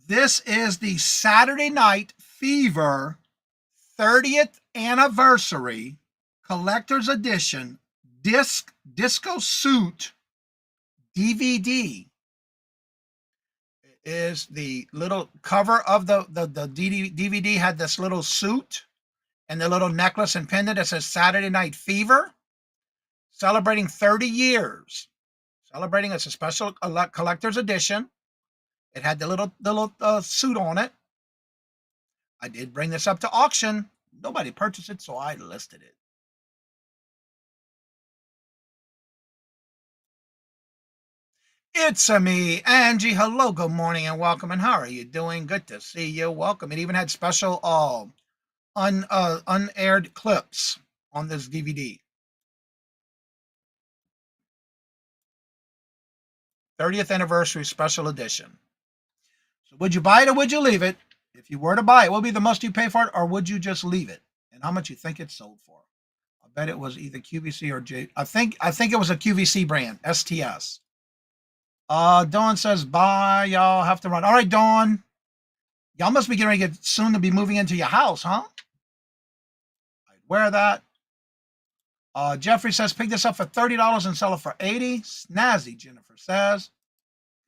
This is the Saturday Night Fever 30th Anniversary Collector's Edition Disco Suit DVD. It is the little cover of the DVD had this little suit and the little necklace and pendant that says Saturday Night Fever, celebrating 30 years. Celebrating as a special collector's edition. It had the little suit on it. I did bring this up to auction. Nobody purchased it, so I listed it. It's me, Angie. Hello, good morning, and welcome. And how are you doing? Good to see you. Welcome. It even had special unaired clips on this DVD. 30th Anniversary Special Edition. So would you buy it or would you leave it? If you were to buy it, what would be the most you pay for it, or would you just leave it? And how much you think it sold for? I bet it was either QVC or J. I think it was a QVC brand, STS. Dawn says, bye, y'all have to run. All right, Dawn. Y'all must be getting ready soon to be moving into your house, huh? I'd wear that. Jeffrey says, pick this up for $30 and sell it for $80. Snazzy, Jennifer says.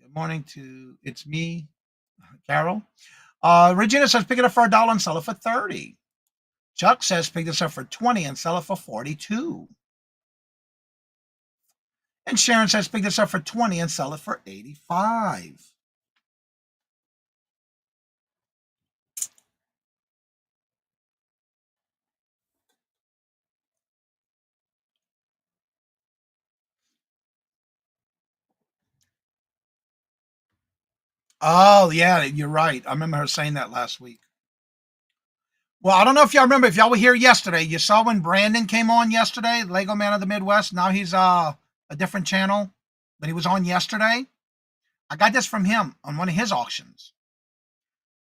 Good morning to it's me, Carol. Regina says, pick it up for $1 and sell it for $30. Chuck says, pick this up for $20 and sell it for $42. And Sharon says, pick this up for 20 and sell it for 85. Oh, yeah, you're right. I remember her saying that last week. Well, I don't know if y'all remember, if y'all were here yesterday, you saw when Brandon came on yesterday, Lego Man of the Midwest. Now he's a different channel, but he was on yesterday. I got this from him on one of his auctions.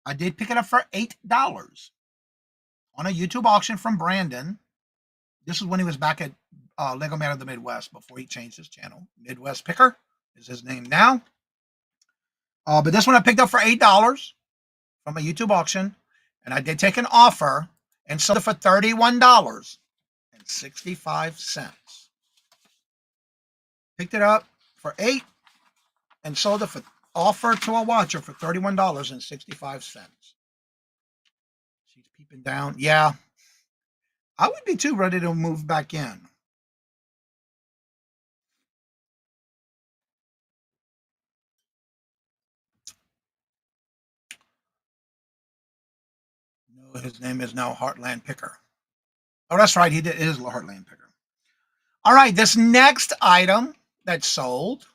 I did pick it up for $8 on a YouTube auction from Brandon. This is when he was back at Lego Man of the Midwest before he changed his channel. Midwest Picker is his name now. But this one I picked up for $8 from a YouTube auction. And I did take an offer and sold it for $31.65. Picked it up for $8 and sold it for offer to a watcher for $31.65. She's peeping down. Yeah, I would be too ready to move back in. No, his name is now Heartland Picker. Oh, that's right. It is Heartland Picker. All right, this next item that sold.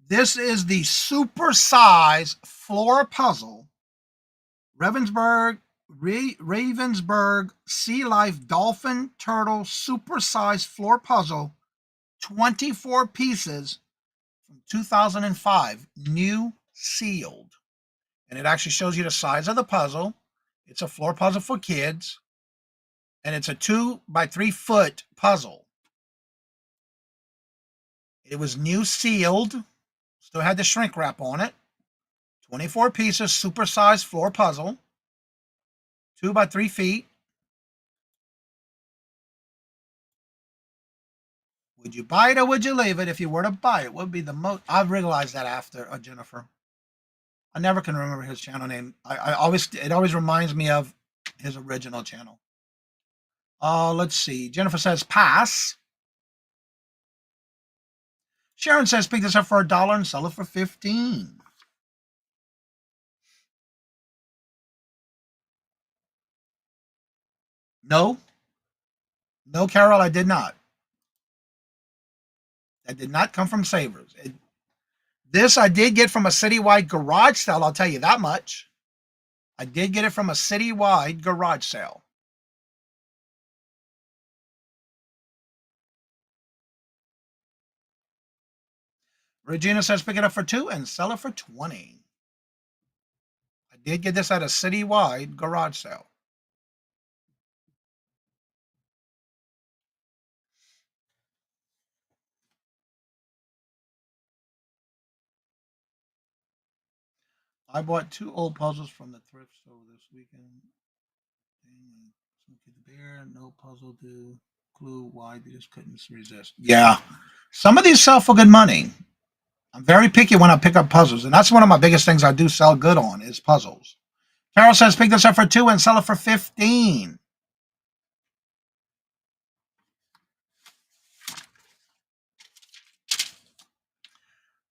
This is the super size floor puzzle. Ravensburg Sea Life Dolphin Turtle super size floor puzzle. 24 pieces from 2005. New sealed. And it actually shows you the size of the puzzle. It's a floor puzzle for kids. And it's a 2 by 3 foot puzzle. It was new sealed. Still had the shrink wrap on it. 24 pieces, super-sized floor puzzle. 2 by 3 feet. Would you buy it or would you leave it? If you were to buy it, what would be the most? I've realized that after Jennifer. I never can remember his channel name. It always reminds me of his original channel. Let's see. Jennifer says pass. Sharon says pick this up for $1 and sell it for 15. No, Carol, I did not. That did not come from Savers. This I did get from a citywide garage sale. I'll tell you that much. I did get it from a citywide garage sale. Regina says pick it up for 2 and sell it for 20. I did get this at a citywide garage sale. I bought 2 old puzzles from the thrift store this weekend. Bear, no puzzle to clue why they just couldn't resist. Yeah, some of these sell for good money. I'm very picky when I pick up puzzles, and that's one of my biggest things I do sell good on is puzzles. Carol says pick this up for 2 and sell it for 15.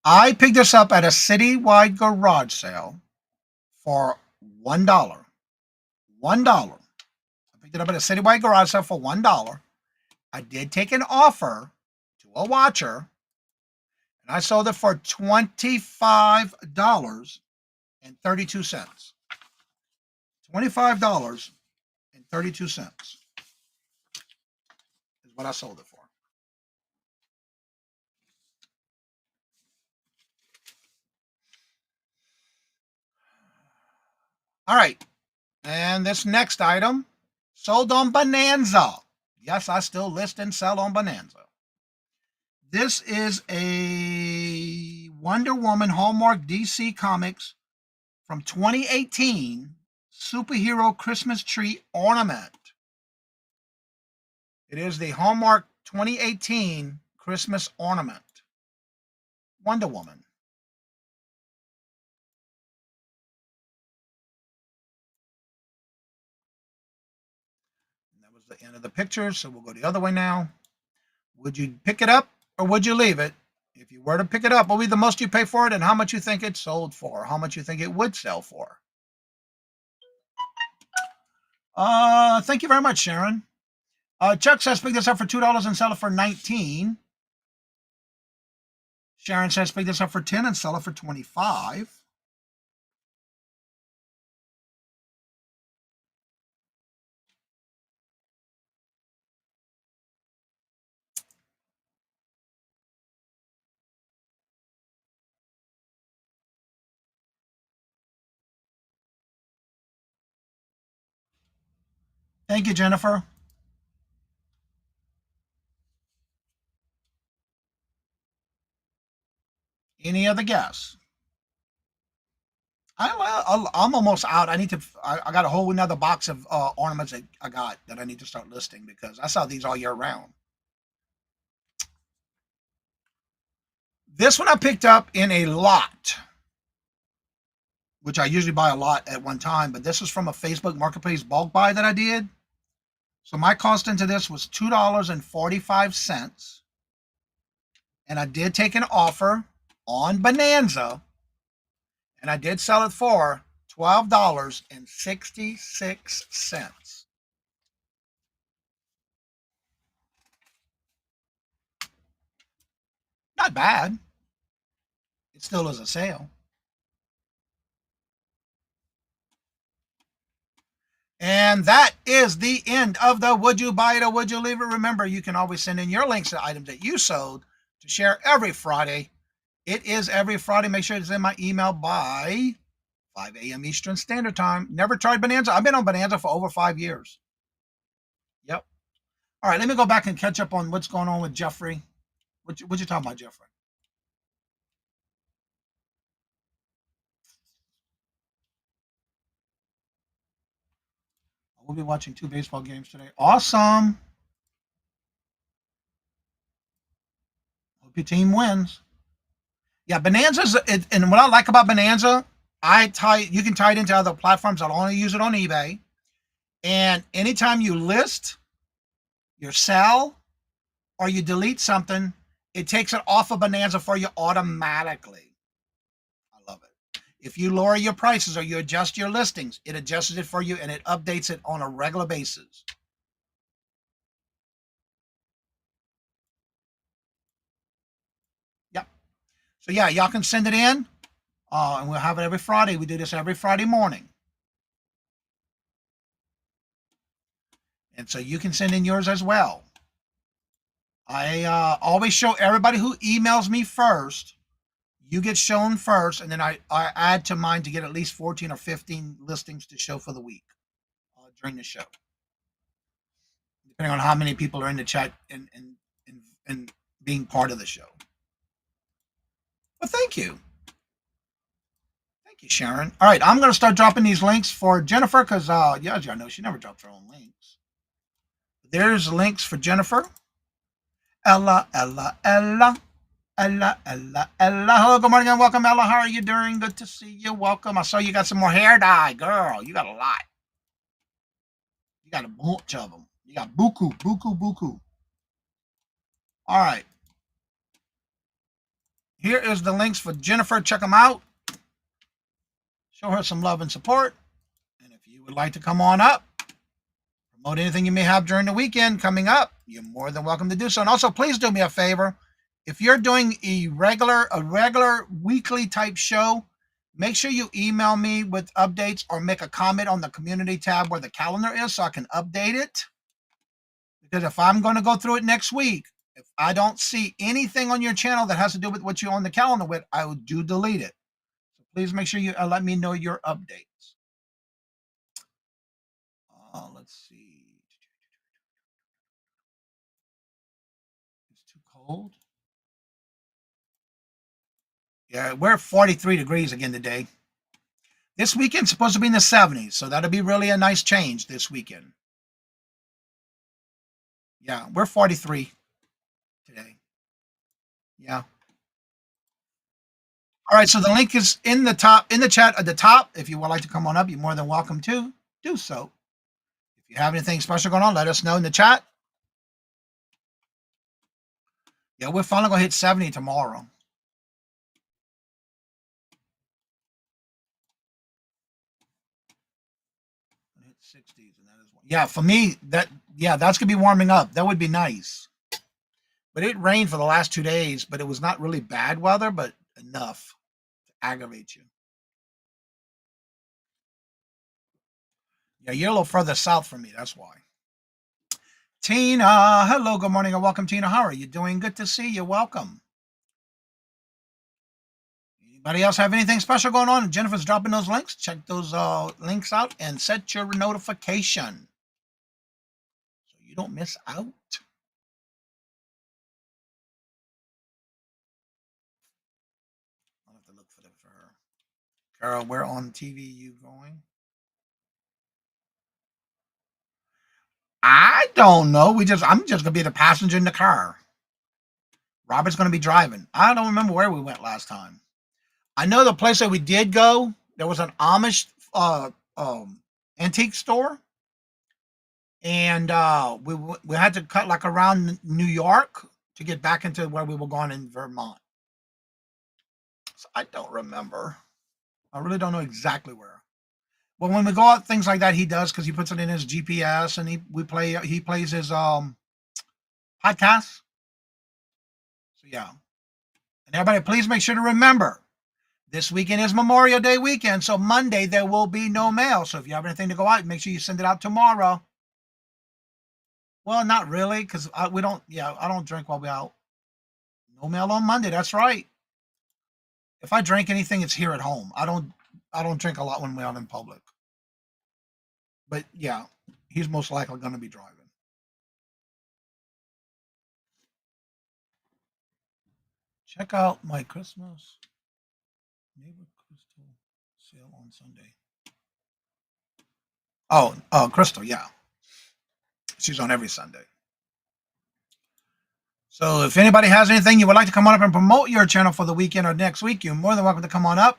I picked this up at a citywide garage sale for $1. $1. I picked it up at a citywide garage sale for $1. I did take an offer to a watcher, and I sold it for $25.32. $25.32 is what I sold it for. All right. And this next item sold on Bonanza. Yes, I still list and sell on Bonanza. This is a Wonder Woman Hallmark DC Comics from 2018 superhero Christmas tree ornament. It is the Hallmark 2018 Christmas ornament. Wonder Woman. And that was the end of the picture, so we'll go the other way now. Would you pick it up or would you leave it? If you were to pick it up, what would be the most you pay for it and how much you think it sold for? How much you think it would sell for? Thank you very much, Sharon. Chuck says pick this up for $2 and sell it for $19. Sharon says pick this up for $10 and sell it for $25. Thank you, Jennifer. Any other guess? I'm almost out. I got a whole another box of ornaments that I got that I need to start listing because I sell these all year round. This one I picked up in a lot, which I usually buy a lot at one time, but this is from a Facebook Marketplace bulk buy that I did. So my cost into this was $2.45. And I did take an offer on Bonanza, and I did sell it for $12.66. Not bad. It still is a sale. And that is the end of the Would You Buy It or Would You Leave It? Remember, you can always send in your links to items that you sold to share every Friday. It is every Friday. Make sure it's in my email by 5 a.m. Eastern Standard Time. Never tried Bonanza. I've been on Bonanza for over 5 years. Yep. All right, let me go back and catch up on what's going on with Jeffrey. What you talking about, Jeffrey? We'll be watching 2 baseball games today. Awesome. Hope your team wins. Yeah, Bonanza's, and what I like about Bonanza, you can tie it into other platforms. I'll only use it on eBay. And anytime you list, you sell, or you delete something, it takes it off of Bonanza for you automatically. I love it. If you lower your prices or you adjust your listings, it adjusts it for you and it updates it on a regular basis. Yep. So yeah, y'all can send it in, and we'll have it every Friday. We do this every Friday morning. And so you can send in yours as well. I always show everybody who emails me first. You get shown first, and then I add to mine to get at least 14 or 15 listings to show for the week during the show, depending on how many people are in the chat and being part of the show. Well, thank you. Thank you, Sharon. All right, I'm going to start dropping these links for Jennifer because, yeah, as y'all know, she never drops her own links. There's links for Jennifer. Ella. Hello, good morning and welcome, Ella. How are you doing? Good to see you. Welcome. I saw you got some more hair dye. Girl, you got a lot. You got a bunch of them. You got buku. All right. Here is the links for Jennifer. Check them out. Show her some love and support. And if you would like to come on up, promote anything you may have during the weekend coming up, you're more than welcome to do so. And also, please do me a favor. If you're doing a regular weekly type show, make sure you email me with updates or make a comment on the community tab where the calendar is so I can update it. Because if I'm going to go through it next week, if I don't see anything on your channel that has to do with what you're on the calendar with, I will delete it. So please make sure you let me know your updates. Let's see. It's too cold. Yeah, we're 43 degrees again today. This weekend's supposed to be in the 70s, so that'll be really a nice change this weekend. Yeah, we're 43 today. Yeah. All right, so the link is in the chat at the top. If you would like to come on up, you're more than welcome to do so. If you have anything special going on, let us know in the chat. Yeah, we're finally going to hit 70 tomorrow. Hit 60s, and that is one. Yeah, for me, that's going to be warming up. That would be nice. But it rained for the last 2 days, but it was not really bad weather, but enough to aggravate you. Yeah, you're a little further south from me. That's why. Tina, hello, good morning, and welcome, Tina. How are you doing? Good to see you. Welcome. Anybody else have anything special going on? Jennifer's dropping those links. Check those links out and set your notification so you don't miss out. I'll have to look for that for her. Carol, where on TV you going? I don't know. I'm just gonna be the passenger in the car. Robert's gonna be driving. I don't remember where we went last time. I know the place that we did go, there was an Amish antique store, and we had to cut like around New York to get back into where we were going in Vermont. So I don't remember. I really don't know exactly where. But when we go out, things like that, he does because he puts it in his GPS and he plays his podcast. So yeah. And everybody, please make sure to remember, this weekend is Memorial Day weekend, so Monday there will be no mail. So if you have anything to go out, make sure you send it out tomorrow. Well, not really, because I don't drink while we're out. No mail on Monday. That's right. If I drink anything, it's here at home. I don't drink a lot when we're out in public. But yeah, he's most likely going to be driving. Check out my Christmas neighbor Crystal sale on Sunday. Oh, Crystal, yeah. She's on every Sunday. So if anybody has anything you would like to come on up and promote your channel for the weekend or next week, you're more than welcome to come on up.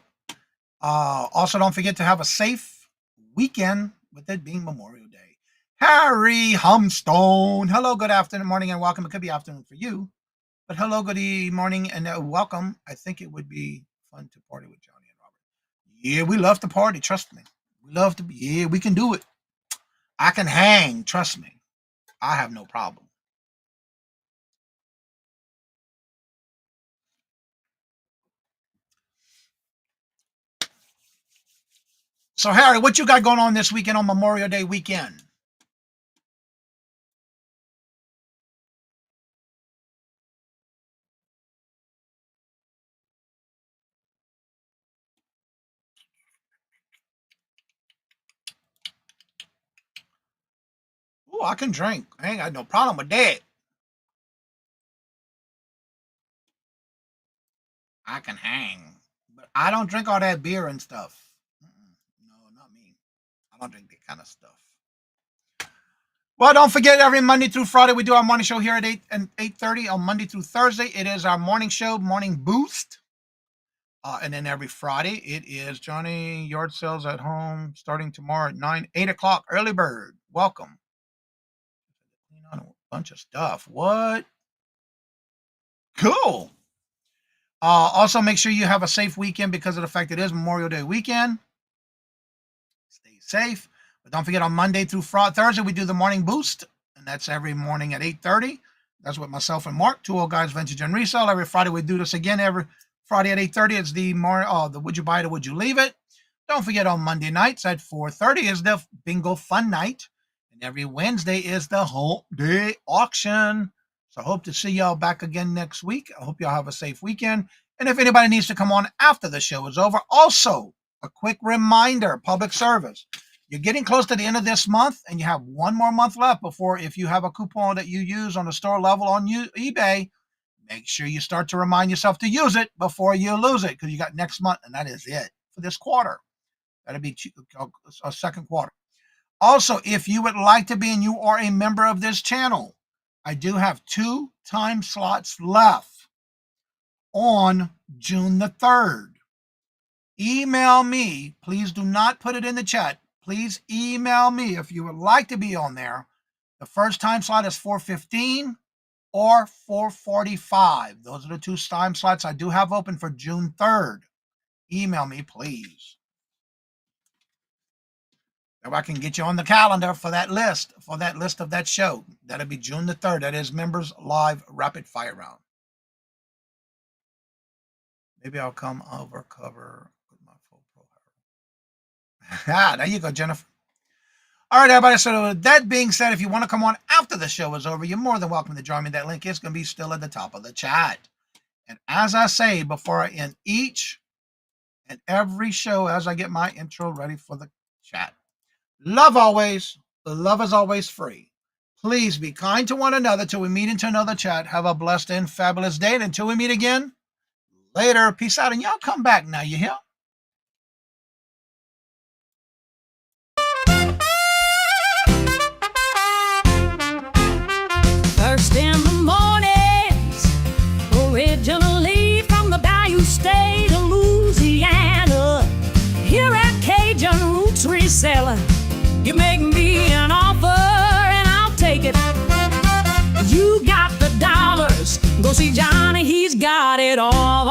Also, don't forget to have a safe weekend with it being Memorial Day. Harry Humstone. Hello, good afternoon, morning, and welcome. It could be afternoon for you, but hello, good morning, and welcome. I think it would be fun to party with Johnny and Robert. Yeah, we love to party. Trust me. We love to be. Yeah, we can do it. I can hang. Trust me. I have no problem. So, Harry, what you got going on this weekend on Memorial Day weekend? Oh, I can drink. I ain't got no problem with that. I can hang. But I don't drink all that beer and stuff. No, not me. I don't drink that kind of stuff. Well, don't forget, every Monday through Friday, we do our morning show here at 8 and 8:30 on Monday through Thursday. It is our morning show, Morning Boost. And then every Friday, it is Johnny Yard Sales at Home, starting tomorrow at 8 o'clock. Early bird. Welcome. A bunch of stuff. What? Cool. Also, make sure you have a safe weekend because of the fact it is Memorial Day weekend. Stay safe. But don't forget, on Monday through Thursday, we do the Morning Boost, and that's every morning at 8:30. That's with myself and Mark, two old guys, vintage and resale. Every Friday, we do this again. Every Friday at 8:30, it's the Would You Buy It or Would You Leave It? Don't forget, on Monday nights at 4:30 is the Bingo Fun Night. And every Wednesday is the Hump Day Auction. So I hope to see y'all back again next week. I hope y'all have a safe weekend. And if anybody needs to come on after the show is over, also a quick reminder, public service. You're getting close to the end of this month, and you have one more month left before, if you have a coupon that you use on the store level on eBay, make sure you start to remind yourself to use it before you lose it, because you got next month, and that is it for this quarter. That'll be a second quarter. Also, if you would like to be and you are a member of this channel, I do have 2 time slots left on June the 3rd. Email me. Please do not put it in the chat. Please email me if you would like to be on there. The first time slot is 4:15, or 4:45. Those are the two time slots I do have open for June 3rd. Email me, please. If I can get you on the calendar for that list of that show. That'll be June the 3rd. That is Members Live Rapid Fire Round. Maybe I'll come over cover with my full profile. There you go, Jennifer. All right, everybody. So that being said, if you want to come on after the show is over, you're more than welcome to join me. That link is going to be still at the top of the chat. And as I say, before I end each and every show, as I get my intro ready for the chat, love always. The love is always free. Please be kind to one another till we meet into another chat. Have a blessed and fabulous day. And until we meet again, later. Peace out. And y'all come back now. You hear? First in the mornings, originally from the Bayou State of Louisiana. Here at Cajun Roots Reseller, you make me an offer and I'll take it. You got the dollars, go see Johnny, he's got it all.